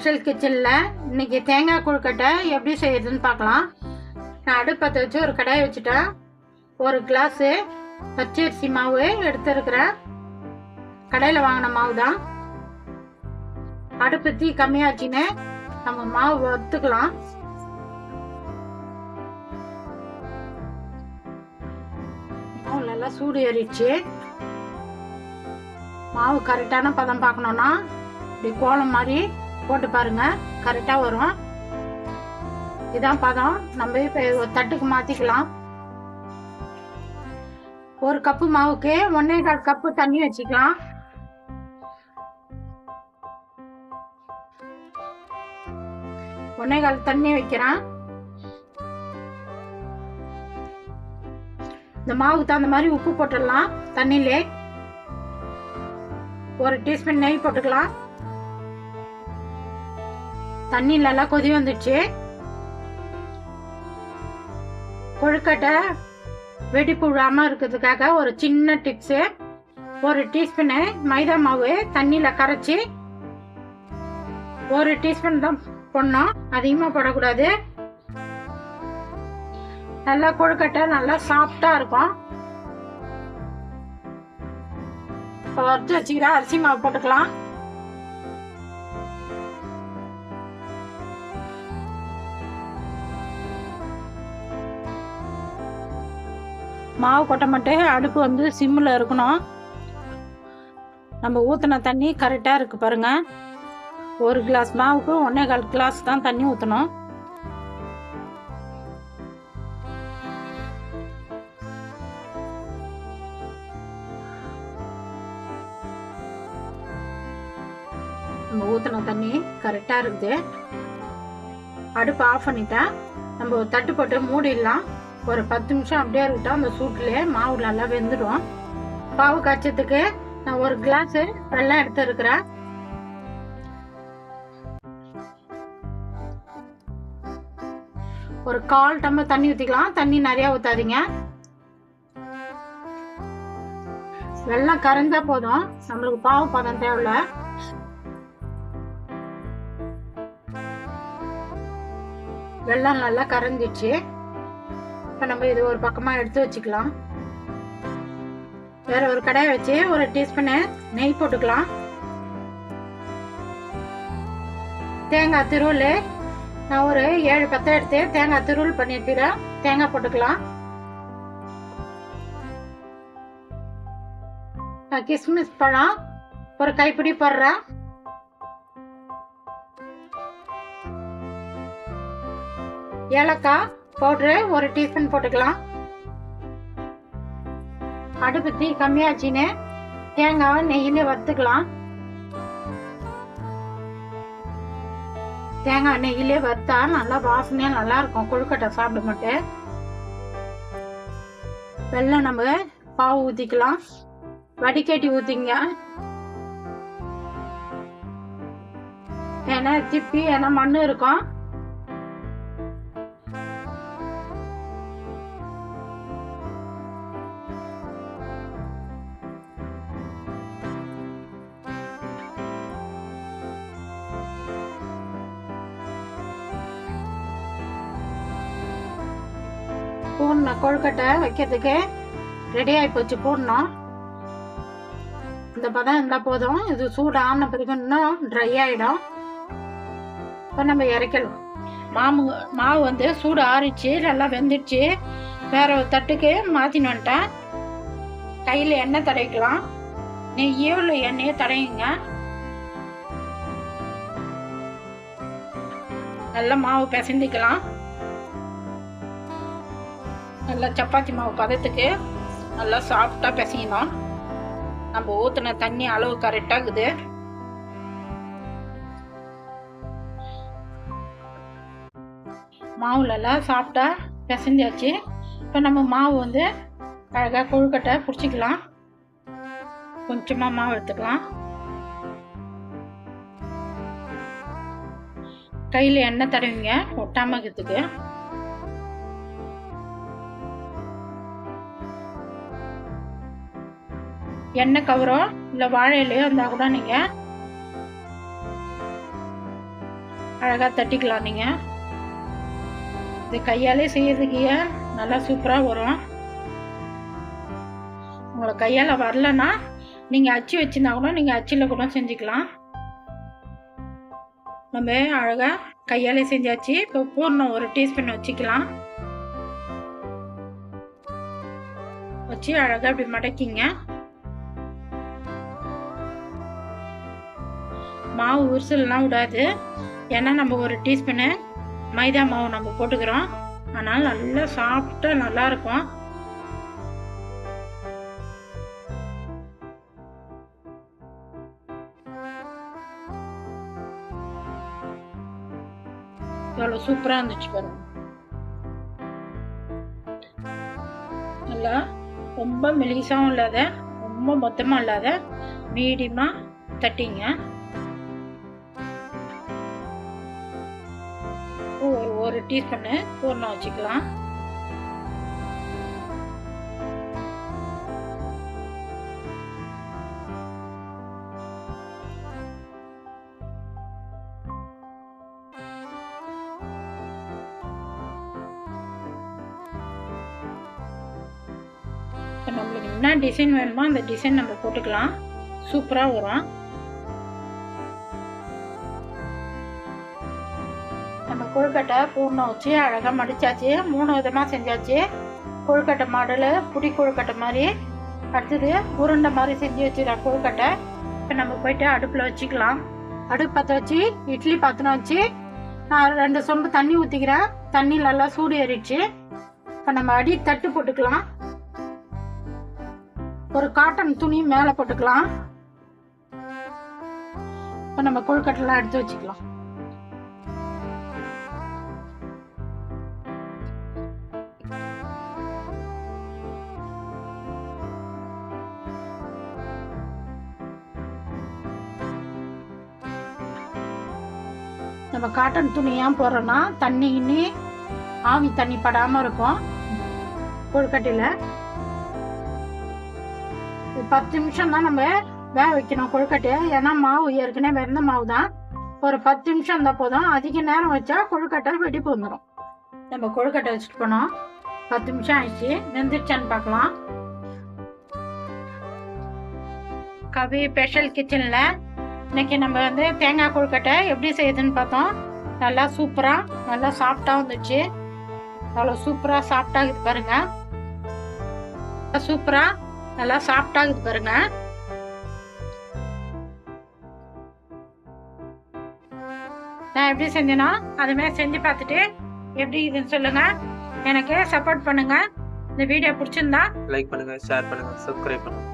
Special கிச்சனில் இன்றைக்கி தேங்காய் கொழுக்கட்டை எப்படி செய்யறதுன்னு பார்க்கலாம். நான் அடுப்பத்தை வச்சு ஒரு கடாயை வச்சுட்டேன். ஒரு கிளாஸு பச்சரிசி மாவு எடுத்துருக்கிறேன். கடையில் வாங்கின மாவு தான். அடுப்பு தீ கம்மியாச்சுன்னு நம்ம மாவு வறுத்துக்கலாம். மாவு நல்லா சூடு ஏறிடுச்சு. மாவு கரெக்டான பதம் பார்க்கணுன்னா இப்படி கோலம் மாதிரி போட்டு பாருங்க, கரெக்டாக வரும். இதான் பதம். நம்ம இப்போ ஒரு தட்டுக்கு மாற்றிக்கலாம். ஒரு கப்பு மாவுக்கு 1.25 கப்பு தண்ணி வச்சுக்கலாம். ஒன்னேகால் தண்ணி வைக்கிறேன். இந்த மாவுக்கு தகுந்த மாதிரி உப்பு போட்டுடலாம். தண்ணியிலே 1 டீஸ்பூன் நெய் போட்டுக்கலாம். தண்ணி நல்லா கொதி வந்துடுச்சு. கொழுக்கட்டை வெடிப்பு விடாம இருக்கிறதுக்காக ஒரு சின்ன டிப்ஸு. 1 டீஸ்பூனு மைதா மாவு தண்ணியில் கரைச்சி 1 டீஸ்பூன் தான் போடணும், அதிகமாக போடக்கூடாது. நல்லா கொழுக்கட்டை நல்லா சாஃப்டா இருக்கும். இப்போ வறுத்து வச்சுக்கிற அரிசி மாவு போட்டுக்கலாம். மாவு கொட்டை மட்டும் அடுப்பு வந்து சிம்மில் இருக்கணும். நம்ம ஊற்றின தண்ணி கரெக்டாக இருக்குது பாருங்கள். 1 கிளாஸ் மாவுக்கு 1.25 கிளாஸ் தான் தண்ணி ஊற்றணும். நம்ம ஊற்றின தண்ணி கரெக்டாக இருக்குது. அடுப்பு ஆஃப் பண்ணிட்டேன். நம்ம ஒரு தட்டு போட்டு மூடிடலாம். ஒரு 10 நிமிஷம் அப்படியே இருக்கட்டும். அந்த சூட்டிலே மாவு நல்லா வெந்துடும். பாவு காய்ச்சத்துக்கு நான் 1 கிளாஸு வெல்லம் எடுத்து இருக்கிறேன். ஒரு 1/4 டம்ளர் தண்ணி ஊற்றிக்கலாம். தண்ணி நிறையா ஊற்றாதீங்க. வெல்லம் கரைஞ்சா போதும், நம்மளுக்கு பாவு பதம் தேவையில்ல. வெல்லம் நல்லா கரைஞ்சிச்சு. இப்போ நம்ம இது ஒரு பக்கமாக எடுத்து வச்சுக்கலாம். வேற ஒரு கடாயை வச்சு 1 டீஸ்பூனு நெய் போட்டுக்கலாம். தேங்காய் துருவல் நான் ஒரு 7-10 எடுத்து தேங்காய் துருவல் பண்ணியிருக்கிறேன். தேங்காய் போட்டுக்கலாம். நான் கிஸ்மிஸ் பழம் ஒரு கைப்பிடி போடுறேன். ஏலக்காய் பவுட்ரு 1 டீஸ்பூன் போட்டுக்கலாம். அடுப்பு தீ கம்மியாச்சுன்னு தேங்காய் நெய்யில வறுத்துக்கலாம். தேங்காய் நெய்யிலே வறுத்தா நல்லா வாசனையா நல்லா இருக்கும் கொழுக்கட்டை சாப்பிட மாட்டேன். வெல்லம் நம்ம பாவு ஊற்றிக்கலாம். வடிகட்டி ஊற்றிங்க. ஏன்னா திப்பி ஏன்னா மண் இருக்கும். பூர்ண கொழுக்கட்டை வைக்கிறதுக்கு ரெடி ஆகி போச்சு. பூர்ணம் இந்த பதம் இருந்தால் போதும். இது சூடு ஆன பிறகு இன்னும் ட்ரை ஆகிடும். இப்போ நம்ம இறக்கலாம். மாவு வந்து சூடு ஆறிச்சு, நல்லா வெந்துடுச்சு. வேற ஒரு தட்டுக்கு மாற்றின்னு வந்துட்டேன். கையில் எண்ணெய் தடவிக்கலாம். நெய்யோ இல்லை எண்ணெயோ தடவிங்க. நல்லா மாவு பிசைஞ்சிக்கலாம். நல்லா சப்பாத்தி மாவு பதத்துக்கு நல்லா சாஃப்டாக பிசையணும். நம்ம ஊற்றின தண்ணி அளவு கரெக்டாக இருக்குது. மாவுலெல்லாம் சாஃப்டாக பிசைஞ்சாச்சு. இப்போ நம்ம மாவு வந்து அழகாக கொழுக்கட்டை பிடிச்சிக்கலாம். கொஞ்சமாக மாவு எடுத்துக்கலாம். கையில் எண்ணெய் தடவிங்க ஒட்டாமல் இருக்கிறதுக்கு. எண்ணெய் கவரோ இல்லை வாழை இலையோ இருந்தால் கூட நீங்கள் அழகாக தட்டிக்கலாம். நீங்கள் இது கையாலே செய்யறதுக்கு நல்லா சூப்பராக வரும். உங்களை கையால் வரலன்னா நீங்கள் அச்சு வச்சுருந்தா கூட நீங்கள் அச்சில் கூட செஞ்சுக்கலாம். நம்ம அழகாக கையாலே செஞ்சாச்சு. இப்போ பூர்ணம் ஒரு டீஸ்பூன் வச்சுக்கலாம். வச்சு அழகாக இப்படி மடக்கிங்க. மாவு உரிசல்லாம் விடாது. ஏன்னா நம்ம ஒரு டீஸ்பூனு மைதா மாவு நம்ம போட்டுக்கிறோம். அதனால் நல்லா சாஃப்டாக நல்லாயிருக்கும். எவ்வளோ சூப்பராக இருந்துச்சு பாருங்க. நல்லா ரொம்ப மெலிசாவும் இல்லாத ரொம்ப மொத்தமாக இல்லாத மீடியமாக தட்டிங்க. ஒரு டீஸ்பூனு பூர்ணம் வச்சுக்கலாம். நம்மளுக்கு என்ன டிசைன் வேணுமோ அந்த டிசைன் நம்ம போட்டுக்கலாம். சூப்பராக வரும். நம்ம கொழுக்கட்டை பூர்ணம் வச்சு அழகாக மடித்தாச்சு. 3 விதமாக செஞ்சாச்சு. கொழுக்கட்டை மாடல் புடி கொழுக்கட்டை மாதிரி. அடுத்தது உருண்டை மாதிரி செஞ்சு வச்சுக்கலாம் கொழுக்கட்டை. இப்போ நம்ம போயிட்டு அடுப்பில் வச்சுக்கலாம். அடுப்பு பற்ற வச்சு இட்லி பாத்திரம் வச்சு நான் 2 சொம்பு தண்ணி ஊற்றிக்கிறேன். தண்ணி நல்லா சூடு ஏறிடுச்சு. இப்போ நம்ம அடி தட்டு போட்டுக்கலாம். ஒரு காட்டன் துணி மேலே போட்டுக்கலாம். இப்போ நம்ம கொழுக்கட்டைலாம் எடுத்து வச்சுக்கலாம். நம்ம காட்டன் துணி ஏன் போடுறோன்னா தண்ணி இன்னி ஆவி தண்ணி படாமல் இருக்கும் கொழுக்கட்டையில். 10 நிமிஷம் தான் நம்ம வேக வைக்கணும் கொழுக்கட்டையை. ஏன்னா மாவு ஏற்கனவே வெந்த மாவு தான். ஒரு 10 நிமிஷம் இருந்தால் போதும். அதிக நேரம் வச்சா கொழுக்கட்டை வெடிப்பு வந்துடும். நம்ம கொழுக்கட்டை வச்சுட்டு போனோம். 10 நிமிஷம் ஆயிடுச்சு. வெந்துருச்சான்னு பார்க்கலாம். கவி ஸ்பெஷல் கிச்சனில் இன்னைக்கு நம்ம தேங்காய் கொழுக்கட்டை எப்படி செய்யுதுன்னு பார்த்தோம். நல்லா சூப்பராக நல்லா சாஃப்டாக வந்துச்சு. அவ்வளோ சூப்பராக சாஃப்டாக இருக்குது பாருங்க. சூப்பராக நல்லா சாஃப்டாக இருக்குது பாருங்க. நான் எப்படி செஞ்சேனோ அதுமாதிரி செஞ்சு பார்த்துட்டு எப்படி இதுன்னு சொல்லுங்க. எனக்கு சப்போர்ட் பண்ணுங்க. இந்த வீடியோ பிடிச்சிருந்தா லைக் பண்ணுங்க, ஷேர் பண்ணுங்க, சப்ஸ்கிரைப் பண்ணுங்க.